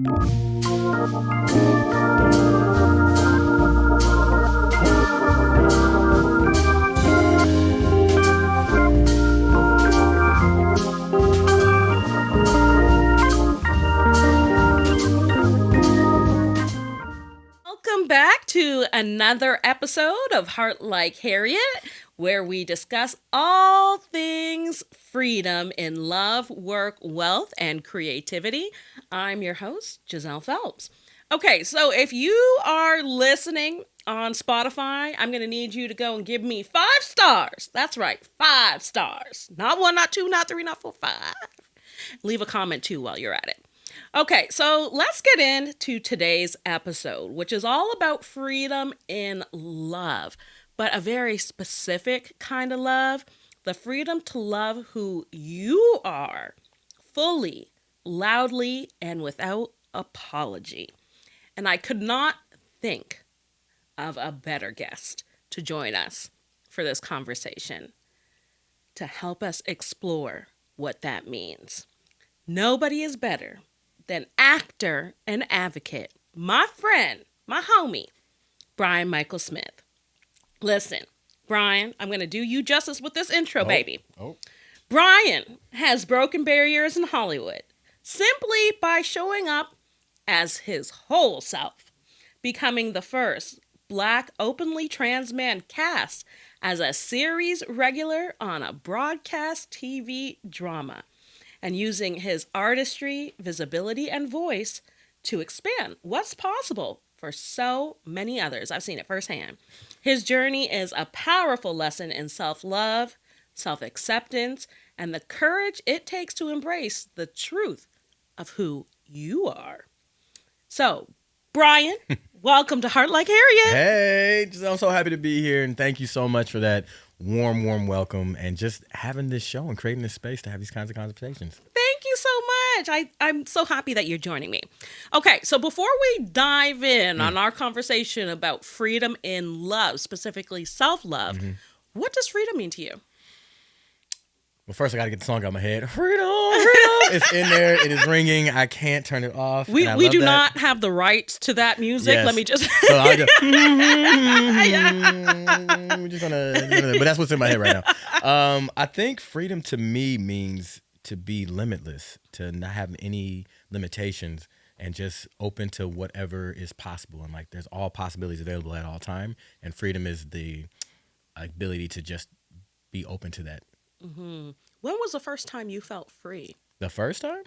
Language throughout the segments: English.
Welcome back to another episode of Heart Like Harriet, where we discuss all things freedom in love, work, wealth, and creativity. I'm your host, Giselle Phelps. Okay, so if you are listening on Spotify, I'm going to need you to go and give me 5 stars. That's right, 5 stars. Not 1, not 2, not 3, not 4, 5. Leave a comment too while you're at it. Okay, so let's get into today's episode, which is all about freedom in love, but a very specific kind of love, the freedom to love who you are, fully, loudly, and without apology. And I could not think of a better guest to join us for this conversation to help us explore what that means. Nobody is better than actor and advocate, my friend, my homie, Brian Michael Smith. Listen, Brian, I'm going to do you justice with this intro, baby. Brian has broken barriers in Hollywood simply by showing up as his whole self, becoming the first Black openly trans man cast as a series regular on a broadcast TV drama, and using his artistry, visibility, and voice to expand what's possible for so many others. I've seen it firsthand. His journey is a powerful lesson in self-love, self-acceptance, and the courage it takes to embrace the truth of who you are. So, Brian, welcome to Heart Like Harriet. Hey, I'm so happy to be here, and thank you so much for that warm welcome and just having this show and creating this space to have these kinds of conversations. Thank you so much. I'm so happy that you're joining me. Okay, so before we dive in on our conversation about freedom in love, specifically self-love, what does freedom mean to you? Well, first I got to get the song out of my head. Freedom. It's in there. It is ringing. I can't turn it off. We do not have the rights to that music. Yes. Let me just. So I'll just. We're just gonna. But that's what's in my head right now. I think freedom to me means to be limitless, to not have any limitations, and just open to whatever is possible. And like, there's all possibilities available at all time. And freedom is the ability to just be open to that. Mm-hmm. When was the first time you felt free? The first time?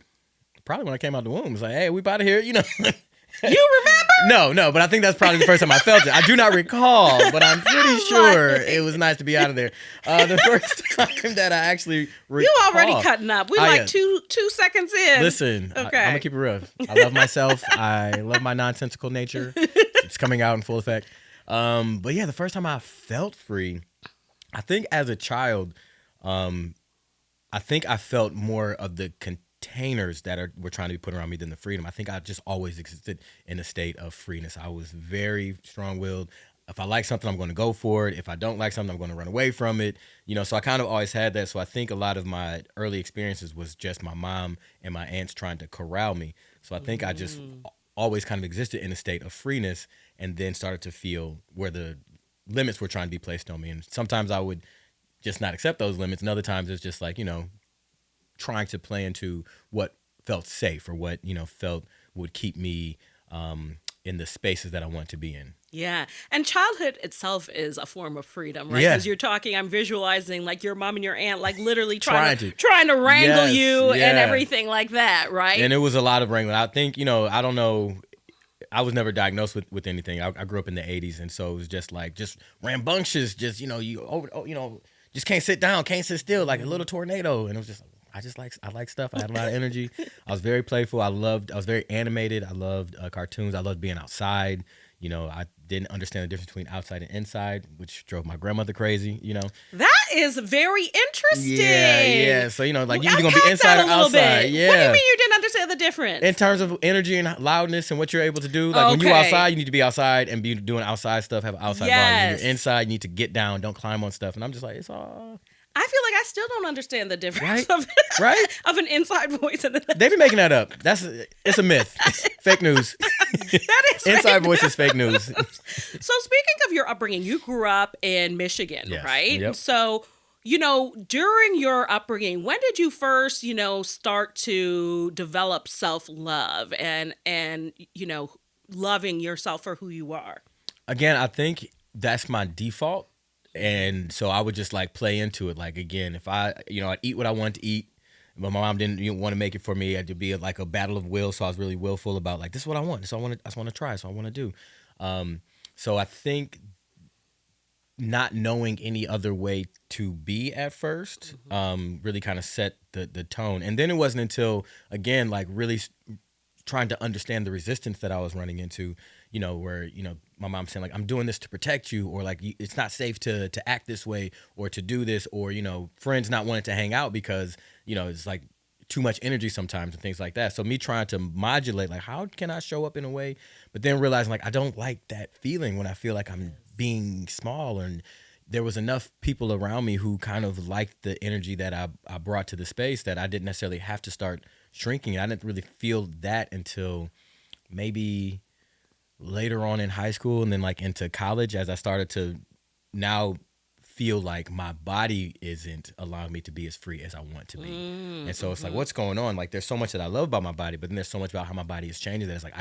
Probably when I came out the womb. It's like, hey, we about to hear, You remember? No, but I think that's probably the first time I felt it. I do not recall, but I'm pretty sure it was nice to be out of there. The first time that I actually recall. You already cutting up. We like two seconds in. Listen, okay. I'm going to keep it real. I love myself. I love my nonsensical nature. It's coming out in full effect. But yeah, the first time I felt free, I think as a child, I think I felt more of the containers that were trying to be put around me than the freedom. I think I just always existed in a state of freeness. I was very strong-willed. If I like something, I'm going to go for it. If I don't like something, I'm going to run away from it. So I kind of always had that. So I think a lot of my early experiences was just my mom and my aunts trying to corral me. So I think I just always kind of existed in a state of freeness and then started to feel where the limits were trying to be placed on me. And sometimes I would just not accept those limits. And other times it's just like, trying to play into what felt safe or what, felt would keep me in the spaces that I want to be in. Yeah. And childhood itself is a form of freedom, right? Because you're talking, I'm visualizing like your mom and your aunt, like literally trying to wrangle you and everything like that, right? And it was a lot of wrangling. I think, I don't know. I was never diagnosed with anything. I grew up in the 80s. And so it was just rambunctious, just, just can't sit down, can't sit still, like a little tornado. And it was just, I like stuff. I had a lot of energy. I was very playful. I was very animated. I loved cartoons. I loved being outside. I didn't understand the difference between outside and inside, which drove my grandmother crazy, That is very interesting. Yeah. So, you're going to be inside or outside. Yeah. What do you mean you didn't understand the difference? In terms of energy and loudness and what you're able to do. Like when you're outside, you need to be outside and be doing outside stuff, have an outside volume. When you're inside, you need to get down, don't climb on stuff. And I'm just like, it's all... I feel like I I still don't understand the difference Right? of an inside voice and They be making that up. It's a myth. Fake news. that is Inside voice is fake news. So speaking of your upbringing, you grew up in Michigan, Yes. right? Yep. So, during your upbringing, when did you first, start to develop self-love and loving yourself for who you are? Again, I think that's my default. And so I would just like play into it. Like, again, if I'd eat what I wanted to eat, but my mom didn't want to make it for me. It had to be like a battle of will. So I was really willful about like, this is what I want. This is what I just want to try. So I want to do. So I think not knowing any other way to be at first, really kind of set the tone. And then it wasn't until, again, like really trying to understand the resistance that I was running into, where, my mom saying like, I'm doing this to protect you, or like, it's not safe to act this way or to do this, or, friends not wanting to hang out because, it's like too much energy sometimes and things like that. So me trying to modulate, like, how can I show up in a way, but then realizing like, I don't like that feeling when I feel like I'm being small. And there was enough people around me who kind of liked the energy that I brought to the space that I didn't necessarily have to start shrinking. I didn't really feel that until maybe later on in high school and then like into college, as I started to now feel like my body isn't allowing me to be as free as I want to be. And so it's like, what's going on? Like, there's so much that I love about my body, but then there's so much about how my body is changing that it's like,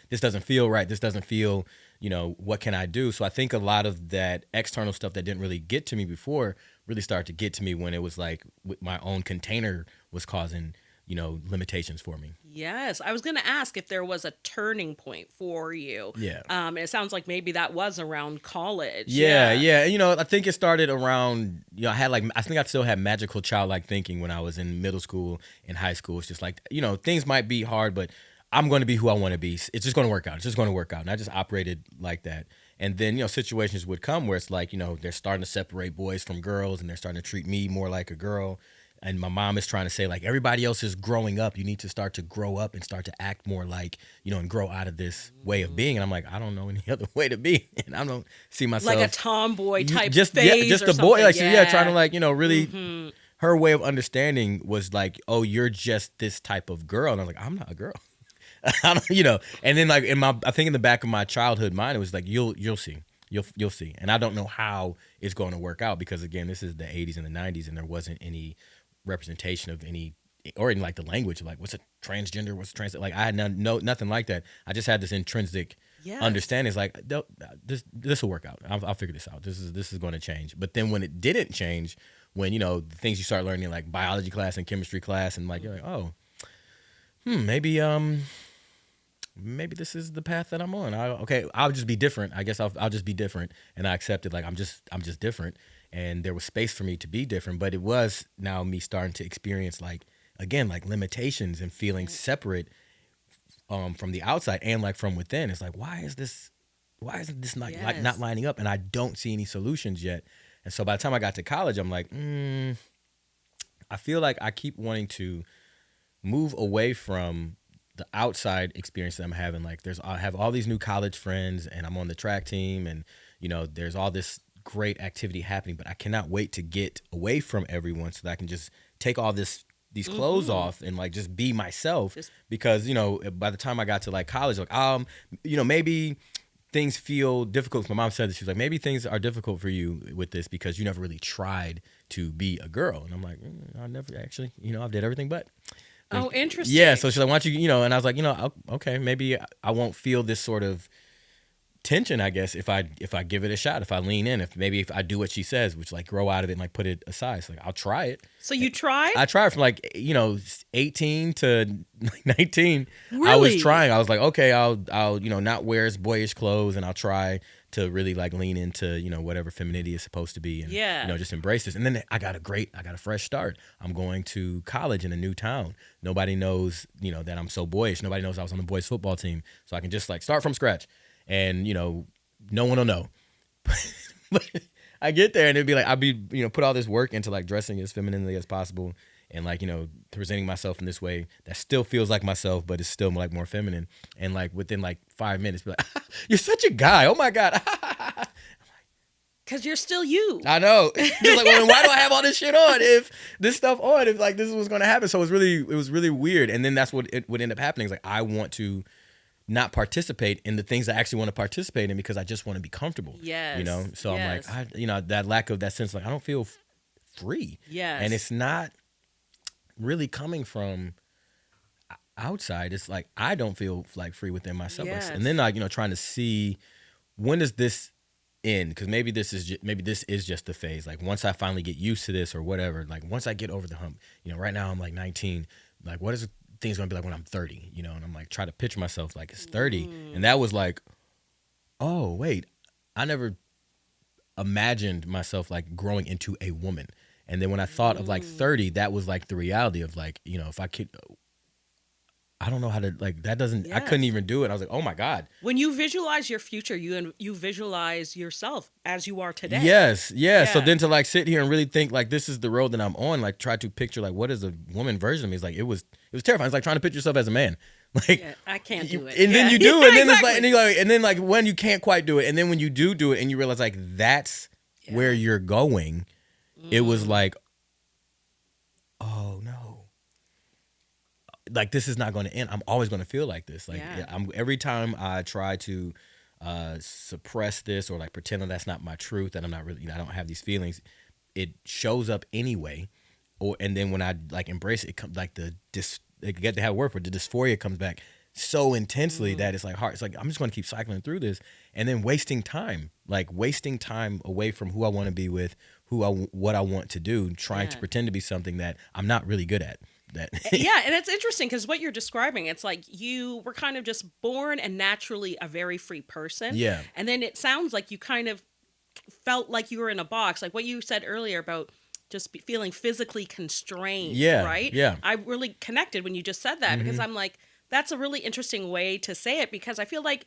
this doesn't feel right. This doesn't feel, what can I do? So I think a lot of that external stuff that didn't really get to me before really started to get to me when it was like my own container was causing, limitations for me. Yes. I was going to ask if there was a turning point for you. Yeah. And it sounds like maybe that was around college. Yeah. And, I think it started around, I think I still had magical childlike thinking when I was in middle school and high school. It's just like, things might be hard, but I'm going to be who I want to be. It's just going to work out. It's just going to work out. And I just operated like that. And then, situations would come where it's like, they're starting to separate boys from girls and they're starting to treat me more like a girl. And my mom is trying to say, like, everybody else is growing up. You need to start to grow up and start to act more like, and grow out of this way of being. And I'm like, I don't know any other way to be. And I don't see myself. Like a tomboy type just, phase just or a boy. Like, something. trying to, like, really, her way of understanding was like, oh, you're just this type of girl. And I was like, I'm not a girl. I don't, and then like I think in the back of my childhood mind, it was like, you'll see. You'll see. And I don't know how it's going to work out because, again, this is the 80s and the 90s and there wasn't any representation of any, or in like the language, like what's a transgender, what's a trans, like I had nothing like that. I just had this intrinsic understanding. It's like, this will work out. I'll figure this out. This is going to change. But then when it didn't change, when, the things you start learning in like biology class and chemistry class and like, you're like, oh, maybe this is the path that I'm on. I'll just be different. I guess I'll just be different. And I accepted like, I'm just different. And there was space for me to be different, but it was now me starting to experience like, again, like limitations and feeling separate from the outside and like from within. It's like, why isn't this not lining up? And I don't see any solutions yet. And so by the time I got to college, I'm like, I feel like I keep wanting to move away from the outside experience that I'm having. Like I have all these new college friends and I'm on the track team and, there's all this great activity happening, but I cannot wait to get away from everyone so that I can just take all these clothes off and like just be myself. Because by the time I got to like college, like maybe things feel difficult. My mom said that she was like, maybe things are difficult for you with this because you never really tried to be a girl. And I'm like, I never actually, I've did everything but. Oh, interesting. Yeah, so she's like, why don't you, and I was like, okay, maybe I won't feel this sort of tension, I guess, if I give it a shot, if I lean in, if I do what she says, which like grow out of it and like put it aside. So like I'll try it. So you tried? I tried from like 18 to like 19. Really? I was trying. I was like, okay, I'll not wear as boyish clothes and I'll try to really like lean into whatever femininity is supposed to be and just embrace this. And then I got a fresh start. I'm going to college in a new town. Nobody knows that I'm so boyish. Nobody knows I was on the boys football team, so I can just like start from scratch. And, no one will know. But I get there and it'd be like, I'd be, put all this work into like dressing as femininely as possible and like, presenting myself in this way that still feels like myself, but it's still like more feminine. And like within like 5 minutes, be like, you're such a guy. Oh my God. I'm like, Because you're still you. I know. Just like, well, then why do I have all this shit on if this stuff on, if like this is what's going to happen? So it was really weird. And then that's what it would end up happening. It's like, I want to not participate in the things I actually want to participate in because I just want to be comfortable. Yes. You know? So yes. I'm like, that lack of that sense, like, I don't feel free. Yes. And it's not really coming from outside. It's like, I don't feel like free within myself. Yes. And then like, trying to see, when does this end? Because maybe this is just the phase. Like, once I finally get used to this or whatever, like once I get over the hump, right now I'm like 19, like what is things gonna be like when I'm 30, and I'm like, try to picture myself like it's 30. And that was like, oh wait, I never imagined myself like growing into a woman. And then when I thought of like 30, that was like the reality of like, if I could, I don't know how to, like, that doesn't, I couldn't even do it. I was like, oh my God. When you visualize your future, you visualize yourself as you are today. Yes. Yeah. So then to like sit here and really think like this is the road that I'm on, like try to picture like what is a woman version of me. It's like, it was terrifying. It's like trying to picture yourself as a man. Like, I can't do it. And then you do, and then it's like, and then like when you can't quite do it, and then when you do it and you realize like that's where you're going, it was like, oh no. Like, this is not going to end. I'm always going to feel like this. Like, every time I try to suppress this or like pretend that that's not my truth, that I'm not really, I don't have these feelings, it shows up anyway. And then when I like embrace it, comes like I get to have a word for it. The dysphoria comes back so intensely that it's like hard. It's like, I'm just going to keep cycling through this and then wasting time away from who I want to be with, what I want to do, trying to pretend to be something that I'm not really good at. Yeah, and it's interesting because what you're describing, it's like you were kind of just born and naturally a very free person. Yeah. And then it sounds like you kind of felt like you were in a box, like what you said earlier about just feeling physically constrained. Yeah. Right? Yeah. I really connected when you just said that because I'm like, that's a really interesting way to say it because I feel like,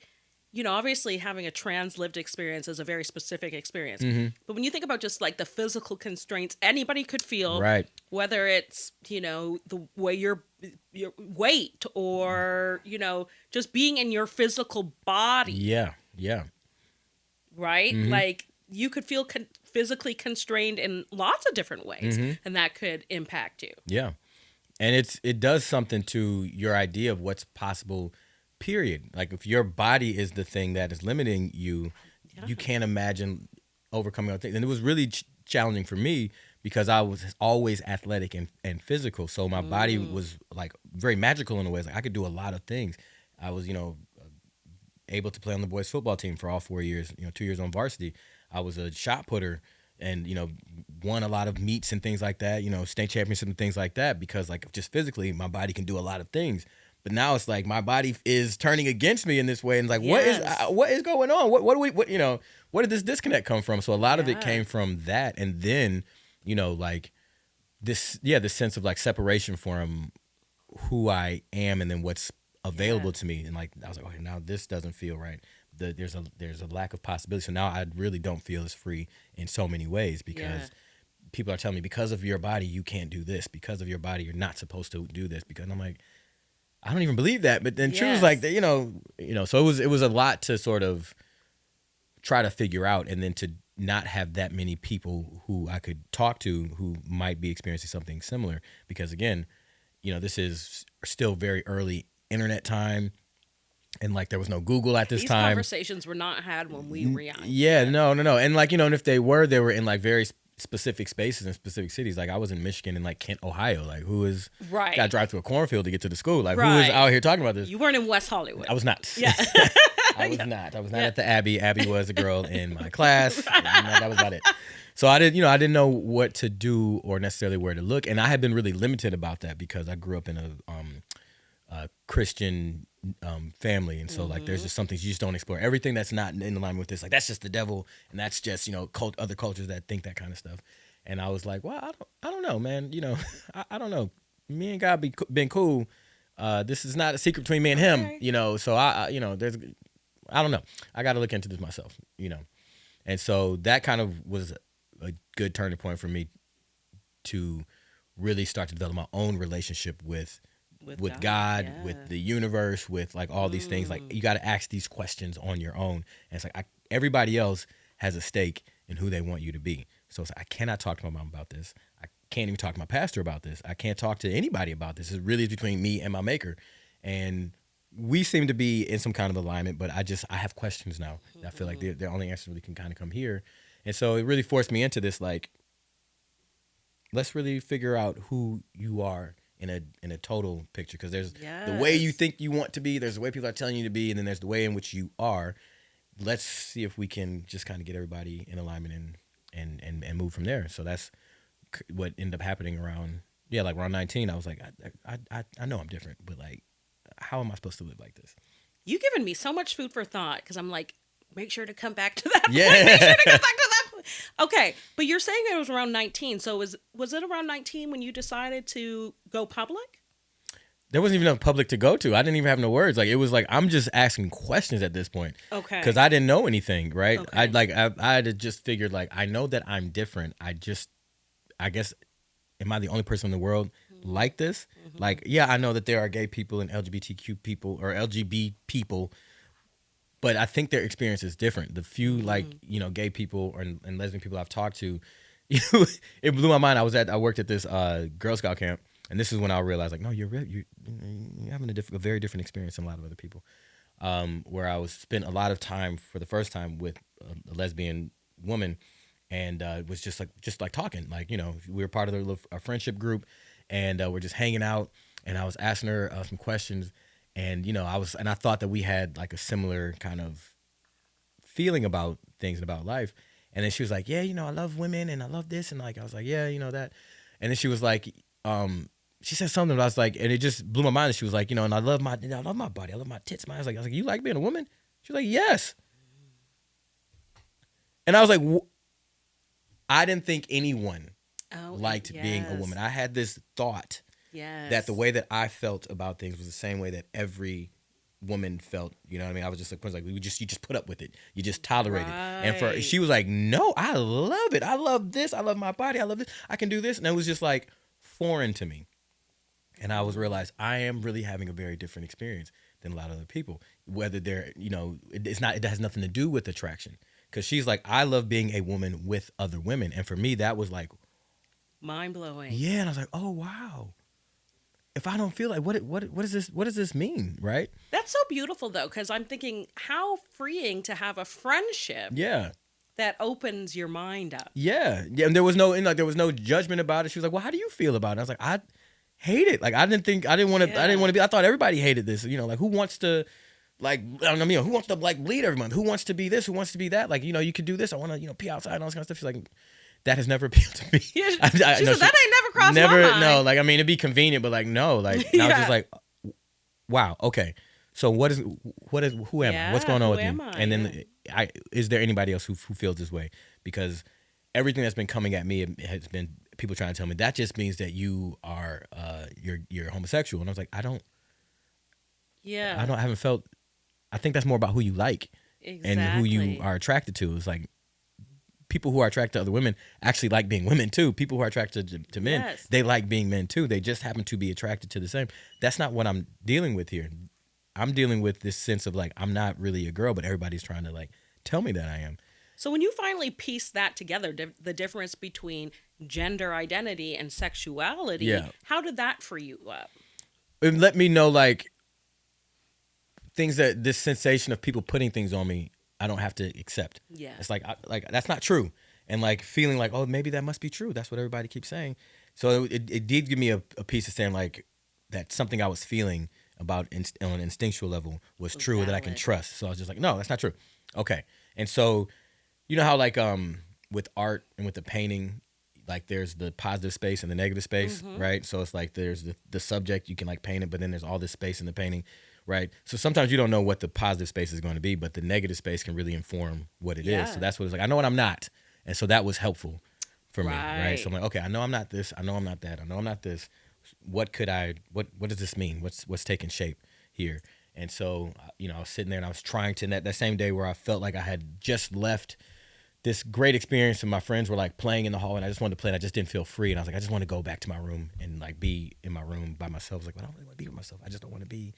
obviously having a trans lived experience is a very specific experience. But when you think about just like the physical constraints anybody could feel, right, whether it's, the way your weight or, just being in your physical body. Yeah. Yeah. Right? Like you could feel physically constrained in lots of different ways and that could impact you. Yeah. And it does something to your idea of what's possible, period. Like if your body is the thing that is limiting you, you can't imagine overcoming other things. And it was really challenging for me because I was always athletic and physical. So my body was like very magical in a way. It's like I could do a lot of things. I was, able to play on the boys football team for all 4 years, 2 years on varsity. I was a shot putter and, won a lot of meets and things like that, state championship and things like that because like just physically my body can do a lot of things. But now it's like my body is turning against me in this way, and it's like, what is going on? Where did this disconnect come from? So a lot of it came from that, and then like this sense of like separation from who I am, and then what's available to me, and like I was like, okay, now this doesn't feel right. There's a lack of possibility. So now I really don't feel as free in so many ways because people are telling me because of your body you can't do this, because of your body you're not supposed to do this. Because I'm like, I don't even believe that. But then truth is like, so it was a lot to sort of try to figure out, and then to not have that many people who I could talk to who might be experiencing something similar. Because again, this is still very early internet time, and like there was no Google at this time. These conversations were not had when we were young. Yeah, no. And like, and if they were in like very specific spaces in specific cities. Like I was in Michigan and like Kent, Ohio. Like who is got to drive through a cornfield to get to the school? Like who is out here talking about this? You weren't in West Hollywood. I was not. Yeah. I was not. I was not at the Abbey. Abbey was a girl in my class. That was about it. So I didn't know what to do or necessarily where to look, and I had been really limited about that because I grew up in a Christian family, and so like there's just some things you just don't explore. Everything that's not in alignment with this, like that's just the devil, and that's just other cultures that think that kind of stuff. And I was like, well, I don't know, man. I don't know. Me and God been cool. This is not a secret between me and him. Okay. So there's, I don't know. I got to look into this myself. And so that kind of was a good turning point for me to really start to develop my own relationship with God, with the universe, with like all these things. Like you got to ask these questions on your own. And it's like everybody else has a stake and who they want you to be. So it's like, I cannot talk to my mom about this. I can't even talk to my pastor about this. I can't talk to anybody about this. It really is between me and my maker. And we seem to be in some kind of alignment, but I have questions now. I feel like the only answers really can kind of come here. And so it really forced me into this, like, let's really figure out who you are in a total picture, because there's the way you think you want to be, there's the way people are telling you to be, and then there's the way in which you are. Let's see if we can just kind of get everybody in alignment and move from there. So that's what ended up happening around 19. I was like, I know I'm different, but like, how am I supposed to live like this? You've given me so much food for thought, because I'm like, make sure to come back to that point. Yeah. Make sure to come back to that point. Okay, but you're saying it was around 19. So was it around 19 when you decided to go public? There wasn't even enough public to go to. I didn't even have no words. Like, it was like, I'm just asking questions at this point. Okay. Because I didn't know anything, right? Okay. I had just figured, like, I know that I'm different. I guess, am I the only person in the world like this? Mm-hmm. Like, yeah, I know that there are gay people and LGBTQ people or LGBT people, but I think their experience is different. The few, like, gay people and lesbian people I've talked to, it blew my mind. I worked at this Girl Scout camp, and this is when I realized, like, no, you're having a very different experience than a lot of other people. Where I spent a lot of time for the first time with a lesbian woman, and it was just like talking, like, we were part of a friendship group, and we're just hanging out, and I was asking her some questions. And, I thought that we had like a similar kind of feeling about things and about life. And then she was like, yeah, I love women and I love this. And like, I was like, yeah, that. And then she was like, she said something, but I was like, and it just blew my mind. And she was like, and I love my body. I love my tits. I was like, you like being a woman? She was like, yes. And I was like, I didn't think anyone liked being a woman. I had this thought. Yes. That the way that I felt about things was the same way that every woman felt. You know what I mean? I was just like, you just put up with it. You just tolerate it. And she was like, no, I love it. I love this. I love my body. I love this. I can do this. And it was just like foreign to me. And I realized I am really having a very different experience than a lot of other people. Whether they're, it has nothing to do with attraction. Because she's like, I love being a woman with other women. And for me, that was like mind blowing. Yeah. And I was like, oh, wow. If I don't feel like what does this mean, right? That's so beautiful though, because I'm thinking how freeing to have a friendship. Yeah. That opens your mind up. Yeah. And there was no judgment about it. She was like, well, how do you feel about it? I was like, I hate it. Like, I didn't want to be. I thought everybody hated this. Like, who wants to, like, I don't know, who wants to like bleed every month? Who wants to be this? Who wants to be that? Like, you could do this. I want to, pee outside and all this kind of stuff. She's like, that has never appealed to me. Yeah, she said, that ain't never crossed my mind. No, like, I mean, it'd be convenient, but like, no, like, I was just like, wow, okay. So who am I? What's going on with me? And then is there anybody else who feels this way? Because everything that's been coming at me has been people trying to tell me that just means that you are you're homosexual. And I was like, I haven't felt. I think that's more about who you like and who you are attracted to. It's like, people who are attracted to other women actually like being women too. People who are attracted to men, they like being men too. They just happen to be attracted to the same. That's not what I'm dealing with here. I'm dealing with this sense of like, I'm not really a girl, but everybody's trying to like tell me that I am. So when you finally piece that together, the difference between gender identity and sexuality, how did that free you up? It let me know like things that this sensation of people putting things on me, I don't have to accept. Yeah. It's like, that's not true. And like feeling like, oh, maybe that must be true. That's what everybody keeps saying. So it did give me a piece of saying like that something I was feeling about on an instinctual level was true, valid. That I can trust. So I was just like, no, that's not true. Okay. And so, you know how like with art and with the painting, like there's the positive space and the negative space, right? So it's like there's the subject, you can like paint it, but then there's all this space in the painting. Right. So sometimes you don't know what the positive space is going to be, but the negative space can really inform what it is. So that's what it's like. I know what I'm not. And so that was helpful for me. Right. So I'm like, okay, I know I'm not this. I know I'm not that. I know I'm not this. What does this mean? What's taking shape here? And so, I was sitting there and I was trying to, that same day where I felt like I had just left this great experience and my friends were like playing in the hall and I just wanted to play and I just didn't feel free. And I was like, I just want to go back to my room and like be in my room by myself. I was like, I don't really want to be with myself. I just don't want to be.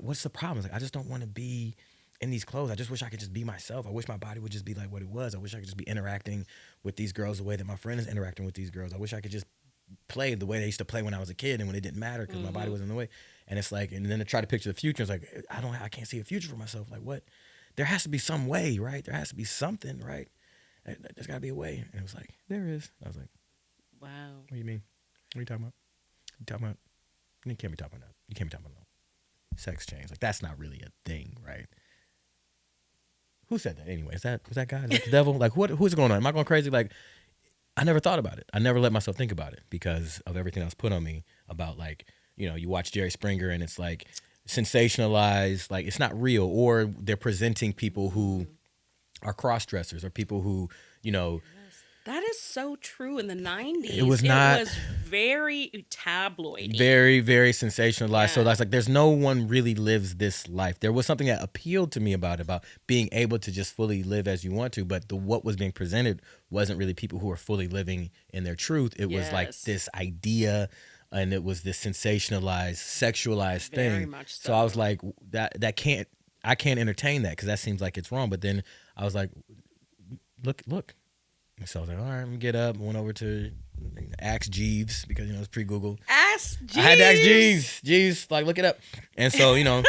What's the problem? Like, I just don't want to be in these clothes. I just wish I could just be myself. I wish my body would just be like what it was. I wish I could just be interacting with these girls the way that my friend is interacting with these girls. I wish I could just play the way they used to play when I was a kid and when it didn't matter because my body was in the way. And it's like, and then to try to picture the future, it's like, I can't see a future for myself. Like what? There has to be some way, right? There has to be something, right? There's got to be a way. And it was like, there is. I was like, Wow. what do you mean? What are you talking about? You talking about? You can't be talking about that. You can't be talking about no sex change. Like that's not really a thing, right? Who said that anyway? Was that God? Is that the devil? Like who's going on? Am I going crazy? Like I never thought about it. I never let myself think about it because of everything that was put on me about like, you watch Jerry Springer and it's like sensationalized, like it's not real, or they're presenting people who are cross-dressers or people who, That is so true. In the 90s, it was not. It was very tabloidy. Very, very sensationalized. Yeah. So that's like, there's no one really lives this life. There was something that appealed to me about being able to just fully live as you want to, but what was being presented wasn't really people who are fully living in their truth. It was like this idea, and it was this sensationalized, sexualized Very thing. much So I was like, I can't entertain that because that seems like it's wrong. But then I was like, look. So I was like, all right, I'm gonna get up. Went over to Ask Jeeves because it's pre-Google. Ask Jeeves. I had to ask Jeeves. Jeeves, like look it up. And so I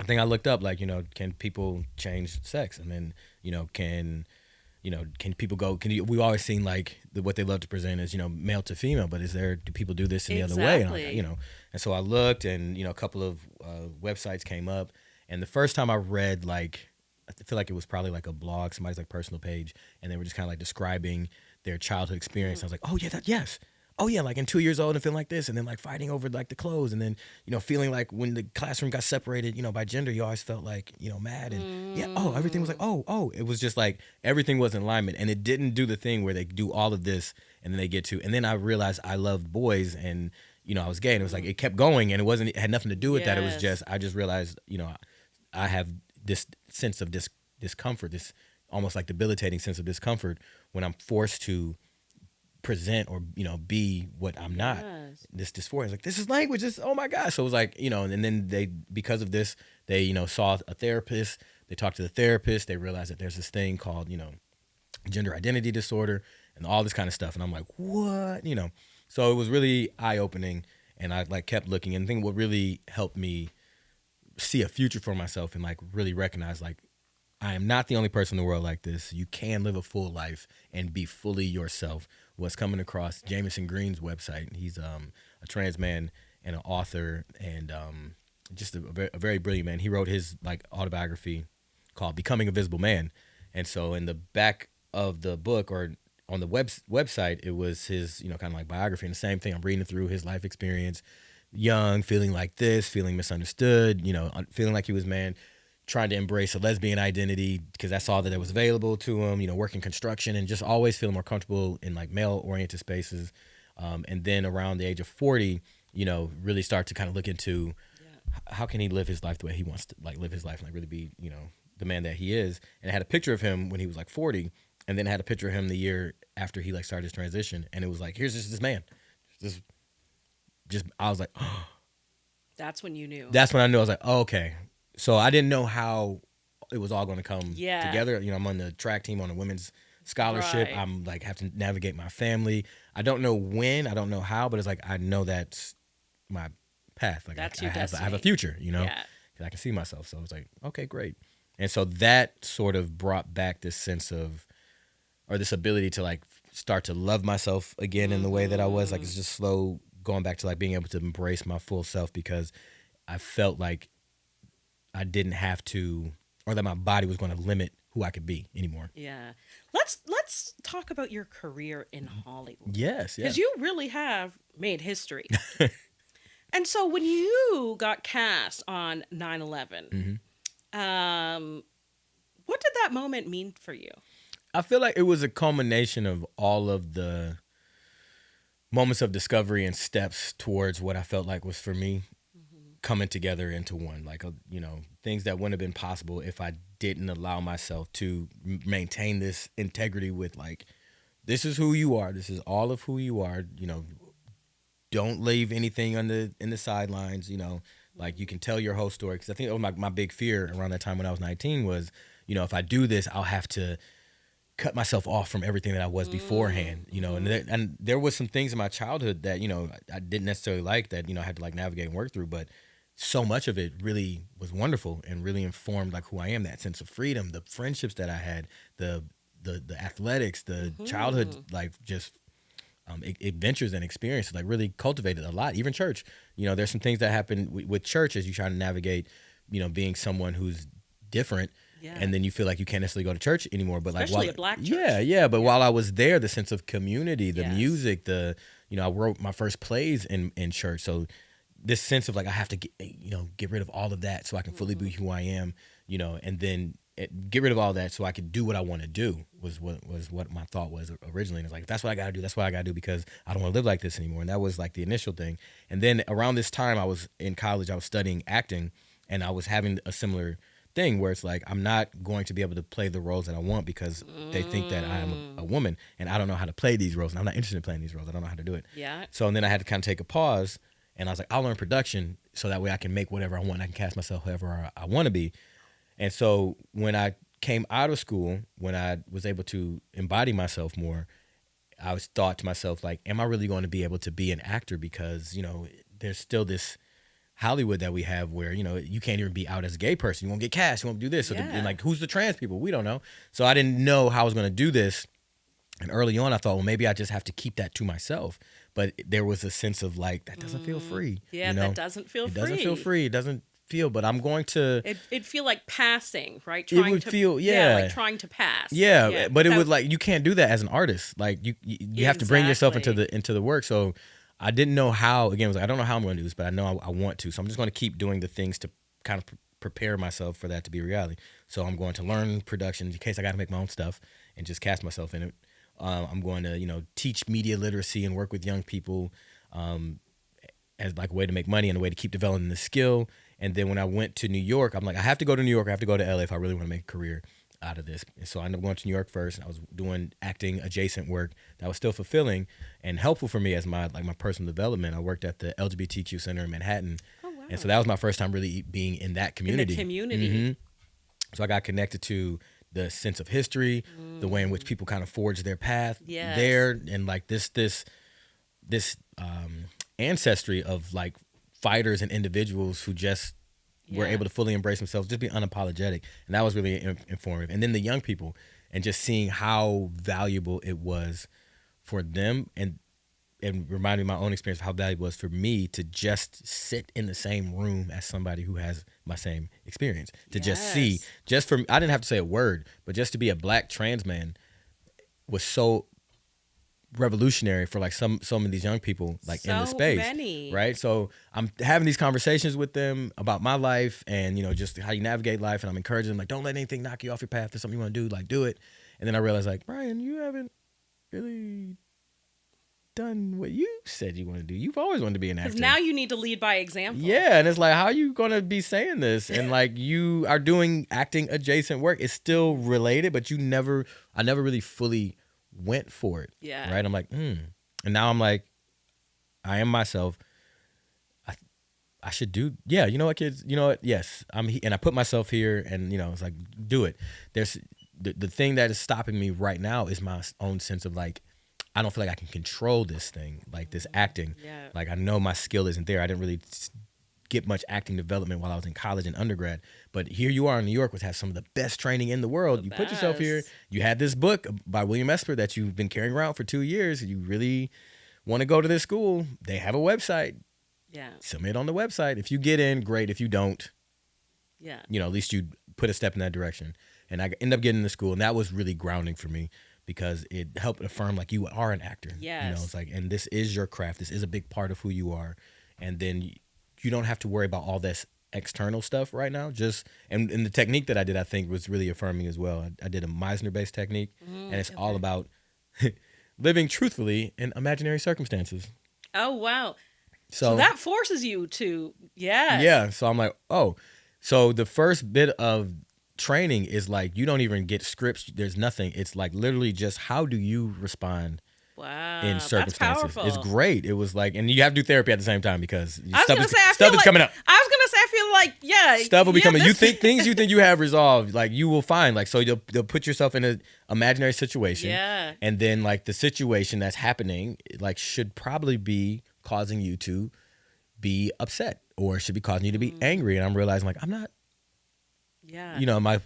think I looked up like can people change sex? And then can people go? We always seen like what they love to present as male to female, but do people do this in the other way? And and so I looked, and a couple of websites came up, and the first time I read like. I feel like it was probably like a blog, somebody's like personal page, and they were just kind of like describing their childhood experience. I was like, oh yeah, yes. Oh yeah, like in 2 years old and feeling like this, and then like fighting over like the clothes, and then feeling like when the classroom got separated, by gender, you always felt like mad, and everything was like it was just like everything was in alignment, and it didn't do the thing where they do all of this and then they get to, and then I realized I loved boys, and I was gay, and it was like it kept going, and it had nothing to do with that. It was just I just realized I have this sense of discomfort, this almost like debilitating sense of discomfort when I'm forced to present or be what I'm not. This dysphoria is like, this is language. This, oh my gosh. So it was like and then they, because of this, they saw a therapist. They talked to the therapist. They realized that there's this thing called gender identity disorder and all this kind of stuff. And I'm like, what? So it was really eye opening, and I like kept looking. And I think what really helped me see a future for myself and like really recognize like I am not the only person in the world like this. You can live a full life and be fully yourself. Was coming across Jameson Green's website. He's a trans man and an author, and just a very brilliant man. He wrote his like autobiography called Becoming a Visible Man. And so in the back of the book, or on the website, it was his kind of like biography. And the same thing, I'm reading through his life experience, young, feeling like this, feeling misunderstood, feeling like he was man, trying to embrace a lesbian identity because that's all that it was available to him, working construction, and just always feeling more comfortable in like male-oriented spaces. And then around the age of 40, really start to kind of look into how can he live his life the way he wants to like live his life and like really be, the man that he is. And I had a picture of him when he was like 40, and then I had a picture of him the year after he like started his transition. And it was like, here's just this man. I was like, oh. That's when you knew. That's when I knew. I was like, oh, okay. So I didn't know how it was all going to come together. I'm on the track team on a women's scholarship. Right. I'm like have to navigate my family. I don't know when, I don't know how, but it's like I know that's my path. Like that's I your have a future, because I can see myself. So it's like, okay, great. And so that sort of brought back this sense of, or this ability to like start to love myself again in the way that I was. Like it's just slow going back to like being able to embrace my full self, because I felt like I didn't have to, or that my body was going to limit who I could be anymore. Yeah. Let's talk about your career in Hollywood. Yes. Because you really have made history. And so when you got cast on 9/11, what did that moment mean for you? I feel like it was a culmination of all of the moments of discovery and steps towards what I felt like was for me coming together into one. Like, things that wouldn't have been possible if I didn't allow myself to maintain this integrity with like, this is who you are. This is all of who you are. Don't leave anything in the sidelines. Like you can tell your whole story. Because I think my big fear around that time when I was 19 was, if I do this, I'll have to cut myself off from everything that I was beforehand, and there was some things in my childhood that, I didn't necessarily like that, I had to like navigate and work through, but so much of it really was wonderful and really informed like who I am, that sense of freedom, the friendships that I had, the athletics, the childhood, like just adventures and experiences, like really cultivated a lot. Even church, there's some things that happen with church as you try to navigate, being someone who's different. Yeah. And then you feel like you can't necessarily go to church anymore. But especially a black church. But while I was there, the sense of community, the music, I wrote my first plays in church. So this sense of like I have to get rid of all of that so I can fully be who I am, and then get rid of all that so I can do what I want to do was what my thought was originally. And it's like, that's what I got to do. That's what I got to do because I don't want to live like this anymore. And that was like the initial thing. And then around this time I was in college, I was studying acting, and I was having a similar thing where it's like I'm not going to be able to play the roles that I want because they think that I am a woman and I don't know how to play these roles and I'm not interested in playing these roles. I don't know how to do it. Yeah. So and then I had to kind of take a pause, and I was like, I'll learn production so that way I can make whatever I want. I can cast myself however I want to be. And so when I came out of school, when I was able to embody myself more, I was thought to myself like, am I really going to be able to be an actor? Because there's still this Hollywood that we have where, you can't even be out as a gay person. You won't get cast. You won't do this. So and like, who's the trans people? We don't know. So I didn't know how I was going to do this. And early on, I thought, well, maybe I just have to keep that to myself. But there was a sense of like, that doesn't feel free. Yeah, that doesn't feel free. It doesn't feel free. It doesn't feel, but I'm going to. It'd feel like passing, right? It would feel, like trying to pass. Yeah, but it would like, you can't do that as an artist. Like you have to bring yourself into the work. So I didn't know how. Again, I was like, I don't know how I'm going to do this, but I know I want to. So I'm just going to keep doing the things to kind of prepare myself for that to be reality. So I'm going to learn production in case I got to make my own stuff and just cast myself in it. I'm going to, teach media literacy and work with young people as like a way to make money and a way to keep developing the skill. And then when I went to New York, I'm like, I have to go to New York. I have to go to LA if I really want to make a career out of this. And so I ended up going to New York first. And I was doing acting adjacent work that was still fulfilling and helpful for me as my personal development. I worked at the LGBTQ Center in Manhattan. Oh, wow. And so that was my first time really being in that community. In the community. So I got connected to the sense of history, the way in which people kind of forged their path there, and like this ancestry of like fighters and individuals who just were able to fully embrace themselves, just be unapologetic. And that was really informative. And then the young people, and just seeing how valuable it was for them, and reminding me of my own experience of how valuable it was for me to just sit in the same room as somebody who has my same experience. To just see, just for, I didn't have to say a word, but just to be a black trans man was so revolutionary for like some of these young people like in the space. Many. Right? So I'm having these conversations with them about my life and just how you navigate life, and I'm encouraging them like, don't let anything knock you off your path. There's something you want to do, like do it. And then I realized like, Brian, you haven't really done what you said you want to do. You've always wanted to be an actor. Because now you need to lead by example. Yeah, and it's like, how are you going to be saying this? And like, you are doing acting adjacent work. It's still related, but I never really fully went for it. Yeah. Right? I'm like, And now I'm like, I am myself. I should do, you know what, kids? You know what? Yes, and I put myself here, and it's like, do it. There's the thing that is stopping me right now is my own sense of like, I don't feel like I can control this thing, like this acting. Yeah. Like I know my skill isn't there. I didn't really get much acting development while I was in college and undergrad. But here you are in New York, which has some of the best training in the world. You put yourself here. You had this book by William Esper that you've been carrying around for 2 years. You really want to go to this school. They have a website. Yeah. Submit on the website. If you get in, great. If you don't, at least you put a step in that direction. And I ended up getting into school, and that was really grounding for me, because it helped affirm like you are an actor. Yes. It's like, and this is your craft. This is a big part of who you are. And then you don't have to worry about all this external stuff right now. And the technique that I did, I think, was really affirming as well. I did a Meisner-based technique, and it's all about living truthfully in imaginary circumstances. Oh, wow. So that forces you to, Yeah. So I'm like, so the first bit of training is like, you don't even get scripts. There's nothing. It's like literally just, how do you respond in Wow, that's circumstances. It's powerful. great. It was like, and you have to do therapy at the same time because I was gonna say, I stuff feel is coming up. I was gonna say, I feel like, yeah, Stuff will be coming. You this- think things you think you have resolved, like you will find, like so you'll put yourself in an imaginary situation, yeah, and then like the situation that's happening, like should probably be causing you to be upset or should be causing you to be angry. And I'm realizing like I'm not. yeah, You know, my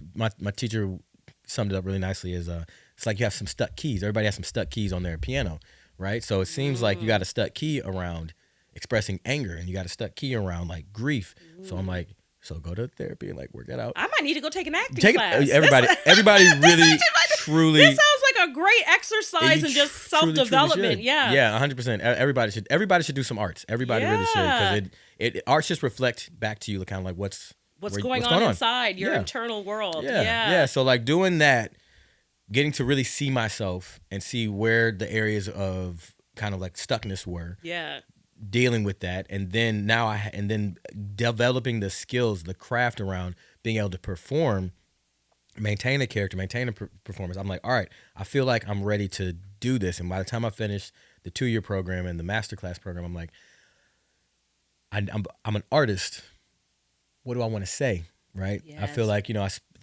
teacher summed it up really nicely. Is it's like you have some stuck keys. Everybody has some stuck keys on their piano, right? So it seems like you got a stuck key around expressing anger, and you got a stuck key around like grief. So I'm like, so go to therapy and like work that out. I might need to go take an acting class. Everybody really, truly. This sounds like a great exercise in just self-development. Yeah, Yeah, 100%. Everybody should do some arts. Everybody really should, because arts just reflect back to you kind of like what's going on inside your internal world. Yeah. So like doing that, getting to really see myself and see where the areas of kind of like stuckness were. Yeah. Dealing with that, and then developing the skills, the craft around being able to perform, maintain a character, maintain a performance. I'm like, all right, I feel like I'm ready to do this. And by the time I finish the 2-year program and the masterclass program, I'm like, I'm an artist. What do I want to say? Right? Yes. I feel like,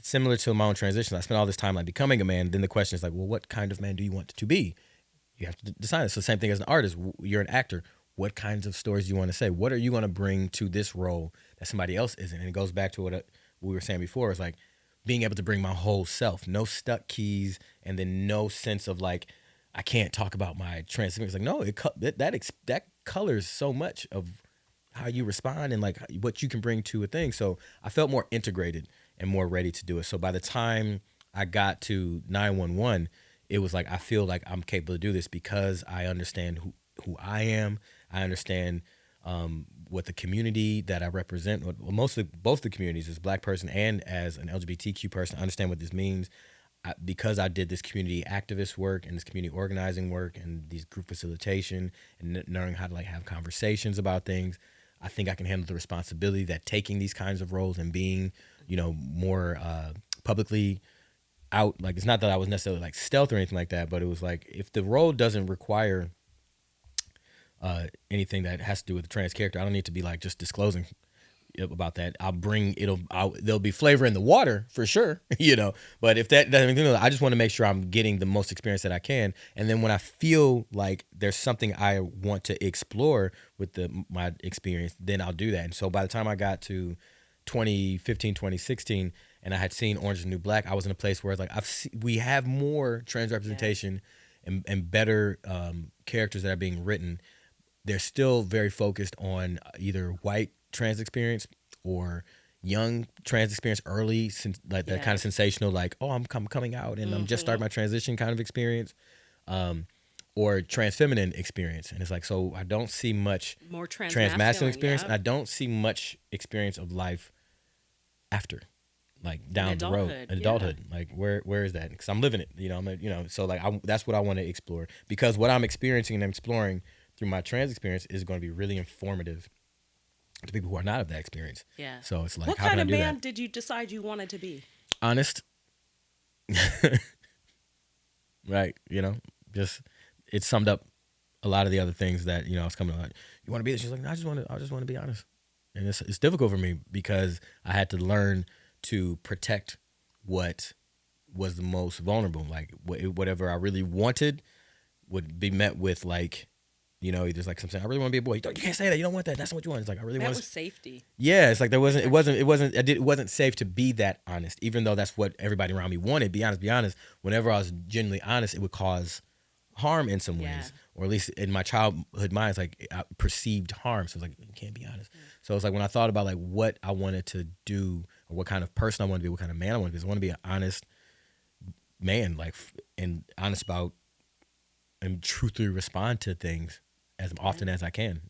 similar to my own transition, I spent all this time like becoming a man. Then the question is like, well, what kind of man do you want to be? You have to decide it. So same thing as an artist. You're an actor. What kinds of stories do you want to say? What are you going to bring to this role that somebody else isn't? And it goes back to what we were saying before. It's like being able to bring my whole self, no stuck keys, and then no sense of like, I can't talk about my trans. It's like, no, that colors so much of how you respond and like what you can bring to a thing. So I felt more integrated and more ready to do it. So by the time I got to 911, it was like, I feel like I'm capable to do this because I understand who I am. I understand what the community that I represent, mostly both the communities, as a Black person and as an LGBTQ person, I understand what this means. Because I did this community activist work and this community organizing work and these group facilitation and learning how to like have conversations about things, I think I can handle the responsibility that taking these kinds of roles and being, more publicly out. Like, it's not that I was necessarily like stealth or anything like that, but it was like, if the role doesn't require anything that has to do with the trans character, I don't need to be like just disclosing about that. There'll be flavor in the water for sure, but if that doesn't, I just want to make sure I'm getting the most experience that I can. And then when I feel like there's something I want to explore with my experience, then I'll do that. And so by the time I got to 2015, 2016, and I had seen Orange is the New Black, I was in a place where it's like, we have more trans representation and better characters that are being written. They're still very focused on either white trans experience or young trans experience, early, like that kind of sensational, like, oh, I'm coming out and I'm just starting my transition kind of experience, or trans feminine experience. And it's like, so I don't see much more trans masculine experience, and I don't see much experience of life after, like down the road, adulthood. Like where is that? Because I'm living it, so like that's what I want to explore, because what I'm experiencing and I'm exploring through my trans experience is going to be really informative to people who are not of that experience. Yeah. So it's like, what how kind can of I do man that? did you decide you wanted to be? Honest. Right. Just it summed up a lot of the other things that, I was coming like, you want to be this? She's like, no, I just want to be honest. And it's difficult for me because I had to learn to protect what was the most vulnerable. Like whatever I really wanted would be met with like, there's like some saying, I really want to be a boy. You can't say that. You don't want that. That's not what you want. It's like, I really want. That was safety. Yeah, it's like it wasn't safe to be that honest, even though that's what everybody around me wanted. Be honest. Whenever I was genuinely honest, it would cause harm in some ways, or at least in my childhood mind, it's like perceived harm. So it's like, you can't be honest. So it's like when I thought about like what I wanted to do or what kind of person I wanted to be, what kind of man I wanted to be, I want to be an honest man, like, and honest about and truthfully respond to things as often as I can,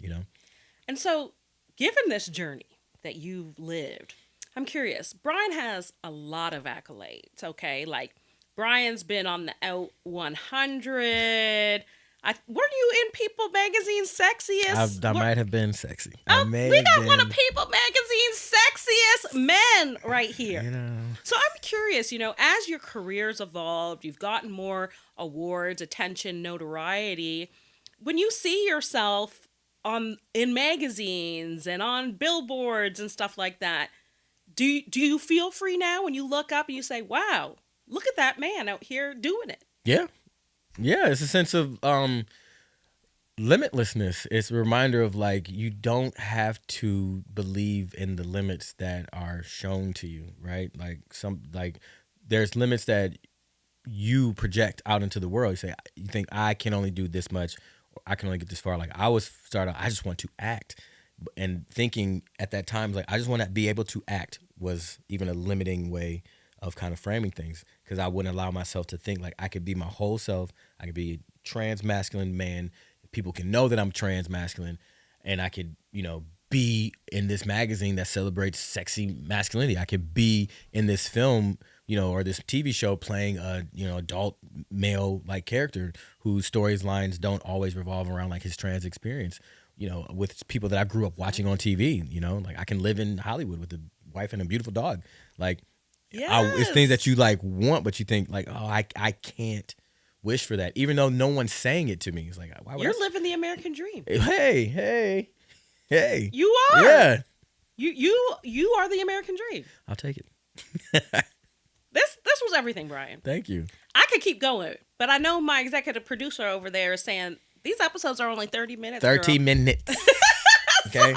And so, given this journey that you've lived, I'm curious, Brian has a lot of accolades, okay? Like, Brian's been on the Out 100, Were you in People Magazine's sexiest? I might have been sexy. We got one of People Magazine's sexiest men right here. You know. So I'm curious, as your career's evolved, you've gotten more awards, attention, notoriety. When you see yourself in magazines and on billboards and stuff like that, do you feel free now when you look up and you say, "Wow, look at that man out here doing it"? Yeah. Yeah, it's a sense of limitlessness. It's a reminder of like you don't have to believe in the limits that are shown to you, right? Like there's limits that you project out into the world. You think I can only do this much, or I can only get this far. Like I was started out, I just want to act, and thinking at that time like I just want to be able to act was even a limiting way of kind of framing things, because I wouldn't allow myself to think like I could be my whole self. I could be a trans masculine man. People can know that I'm trans masculine, and I could, be in this magazine that celebrates sexy masculinity. I could be in this film, or this TV show playing a, adult male like character whose storylines don't always revolve around like his trans experience, with people that I grew up watching on TV, like I can live in Hollywood with a wife and a beautiful dog. Like, yes. It's things that you like want, but you think like, oh, I can't wish for that, even though no one's saying it to me. It's like, why would you're living the American dream. Hey. You are. Yeah. You are the American dream. I'll take it. This was everything, Brian. Thank you. I could keep going, but I know my executive producer over there is saying these episodes are only 30 minutes. 30 minutes. Okay.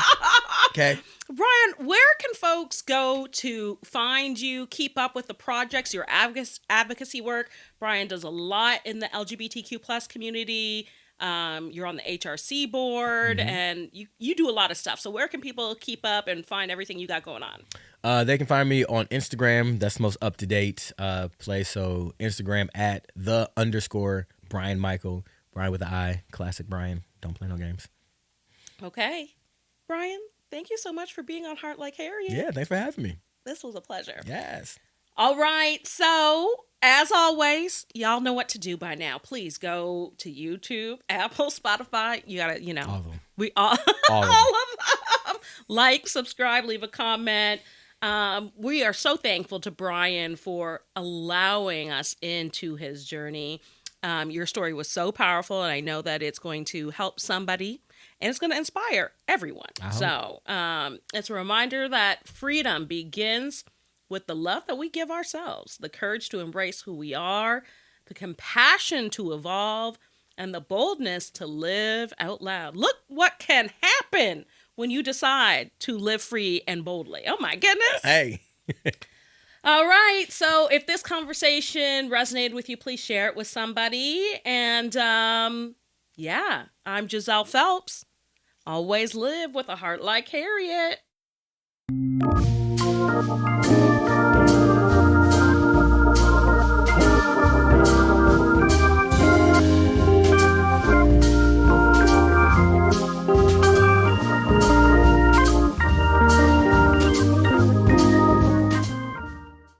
Brian, where can folks go to find you, keep up with the projects, your advocacy work? Brian does a lot in the LGBTQ plus community. You're on the HRC board, and you do a lot of stuff. So where can people keep up and find everything you got going on? They can find me on Instagram. That's the most up-to-date place. So Instagram at @Brian Michael. Brian with an I. Classic Brian. Don't play no games. Okay. Brian, thank you so much for being on Heart Like Harriet. Yeah, thanks for having me. This was a pleasure. Yes. All right. So, as always, y'all know what to do by now. Please go to YouTube, Apple, Spotify. You got to, all of them. All of of them. Like, subscribe, leave a comment. We are so thankful to Brian for allowing us into his journey. Your story was so powerful, and I know that it's going to help somebody. And it's going to inspire everyone. So it's a reminder that freedom begins with the love that we give ourselves, the courage to embrace who we are, the compassion to evolve, and the boldness to live out loud. Look what can happen when you decide to live free and boldly. Oh, my goodness. Hey. All right. So if this conversation resonated with you, please share it with somebody. And yeah, I'm Giselle Phelps. Always live with a heart like Harriet.